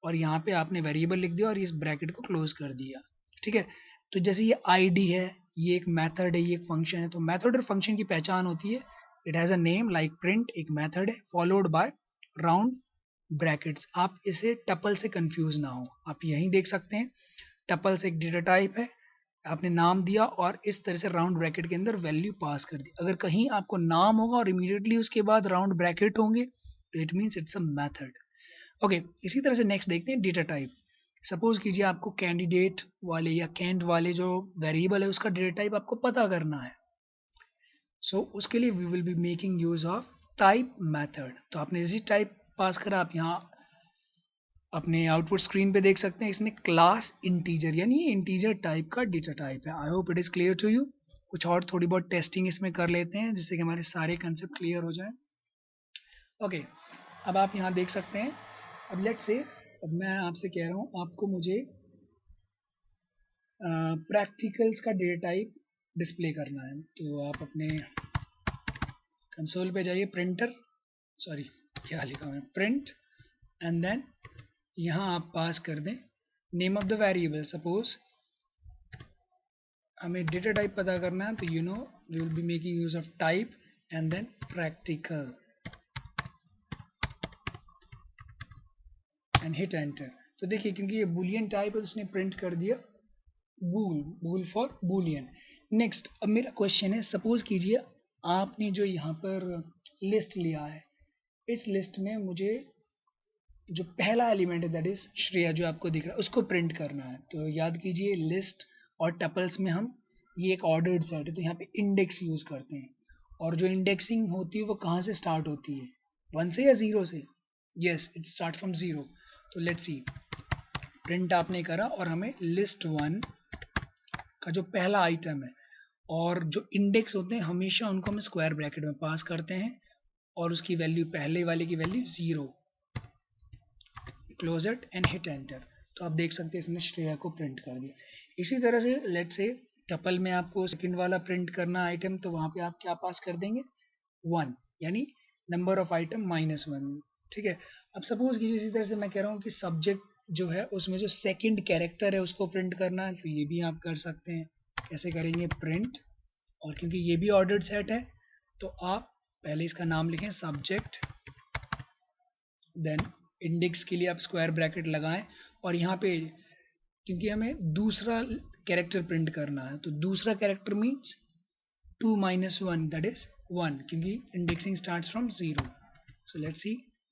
और यहाँ पे आपने वेरिएबल लिख दिया और इस ब्रैकेट को क्लोज कर दिया। ठीक है, तो जैसे ये आईडी है, ये एक मेथड है, ये एक फंक्शन है। तो मेथड और फंक्शन की पहचान होती है, it has a name like print, एक मेथड है, फॉलोड बाय राउंड ब्रैकेट्स। आप इसे टपल से कंफ्यूज ना हो, आप यहीं देख सकते हैं टपल से एक डेटा टाइप है, आपने नाम दिया और इस तरह से राउंड ब्रैकेट के अंदर वैल्यू पास कर दी। अगर कहीं आपको नाम होगा और इमीडिएटली उसके बाद राउंड ब्रैकेट होंगे, तो it means it's a method. Okay, इसी तरह से नेक्स्ट देखते हैं डेटा टाइप। सपोज कीजिए आपको कैंडिडेट वाले या कैंड वाले जो वेरिएबल है उसका डेटा टाइप आपको पता करना है। सो उसके लिए we will be making use of type method. तो आपने इसी टाइप पास करा, आप यहाँ अपने आउटपुट स्क्रीन पे देख सकते हैं, इसने क्लास इंटीजर, यानी ये इंटीजर टाइप का डेटा टाइप है। I hope it is clear to you. कुछ और थोड़ी बहुत टेस्टिंग इसमें कर लेते हैं जिससे कि हमारे सारे कंसेप्ट क्लियर हो जाए। ओके, अब आप यहाँ देख सकते हैं, अब लेट से, अब मैं आपसे कह रहा हूँ आपको मुझे प्रैक्टिकल्स का डेटा टाइप डिस्प्ले करना है। तो आप अपने कंसोल पे जाइए, प्रिंटर, सॉरी क्या लिखा है, प्रिंट, एंड देन यहाँ आप पास कर दें name of the variable. Suppose हमें डेटा टाइप पता करना है, तो you know we will be making use of type and then practical and hit enter. तो देखिए क्योंकि ये बुलियन टाइप है तो उसने प्रिंट कर दिया बूल फॉर बुलियन। नेक्स्ट, अब मेरा क्वेश्चन है, सपोज कीजिए आपने जो यहाँ पर लिस्ट लिया है, इस लिस्ट में मुझे जो पहला एलिमेंट है दैट इज श्रेया जो आपको दिख रहा है उसको प्रिंट करना है। तो याद कीजिए लिस्ट और टपल्स में हम, ये एक ऑर्डर्ड सेट है तो यहाँ पे इंडेक्स यूज करते हैं, और जो इंडेक्सिंग होती है वो कहाँ से स्टार्ट होती है, 1 से या 0 से? Yes, it start from 0। तो लेट्स सी, प्रिंट आपने करा और हमें लिस्ट 1 का जो पहला आइटम है, और जो इंडेक्स होते हैं हमेशा उनको हम स्क्वायर ब्रैकेट में पास करते हैं, और उसकी वैल्यू पहले वाले की value 0, close it and hit enter. तो आप देख सकते हैं इसने श्रेया को प्रिंट कर दिया। इसी तरह से लेट्स से टपल में आपको सेकंड वाला प्रिंट करना आइटम, तो वहां पे आप क्या पास कर देंगे, 1, यानी नंबर ऑफ आइटम -1। ठीक है, अब सपोज कीजिए इसी तरह से मैं कह रहा हूँ कि सब्जेक्ट जो है उसमें जो सेकंड कैरेक्टर है उसको प्रिंट करना है, तो ये भी आप कर सकते हैं। कैसे करेंगे, प्रिंट, और क्योंकि ये भी ऑर्डर्ड सेट है तो आप पहले इसका नाम लिखें सब्जेक्ट, देन इंडेक्स के लिए आप स्क्वायर ब्रैकेट लगाएं, और यहाँ पे क्योंकि हमें दूसरा कैरेक्टर प्रिंट करना है तो दूसरा कैरेक्टर मीन्स 2 - 1 दैट इज 1, क्योंकि indexing starts from 0। So let's see,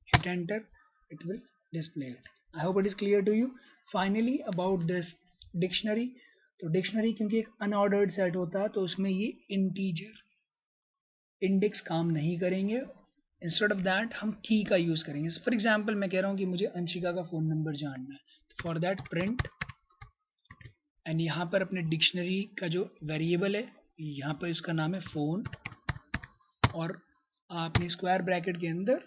hit enter, it will display it. I hope it is clear to you. Finally about this dictionary, तो डिक्शनरी क्योंकि एक अनऑर्डर्ड सेट होता है तो उसमें ये इंटीजर इंडेक्स काम नहीं करेंगे, इंस्टेड ऑफ दैट हम की का यूज करेंगे। फॉर एग्जांपल मैं कह रहा हूँ कि मुझे अंशिका का फोन नंबर जानना है, तो फॉर दैट प्रिंट, एंड यहाँ पर अपने डिक्शनरी का जो वेरिएबल है यहाँ पर इसका नाम है फ़ोन, और आपने स्क्वायर ब्रैकेट के अंदर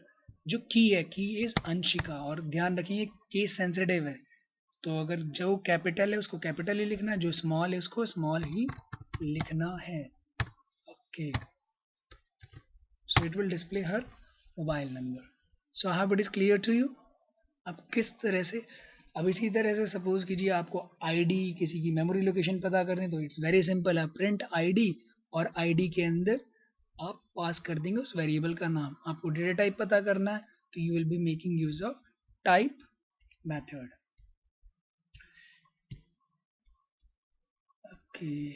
जो की है, की इज़ अंशिका, और ध्यान रखिए केस सेंसिटिव है, तो अगर जो कैपिटल है उसको कैपिटल ही लिखना है, जो स्मॉल है उसको स्मॉल ही लिखना है. Okay, so it will display her mobile number. So I hope it is clear to you. अब किस तरह से, अब इसी तरह से सपोज कीजिए आपको आईडी, किसी की मेमोरी लोकेशन पता करनी, तो इट्स वेरी सिंपल है, प्रिंट आईडी, और आईडी के अंदर आप पास कर देंगे उस वेरिएबल का नाम. आपको डेटा टाइप पता करना है, तो you will be making use of type method. Okay,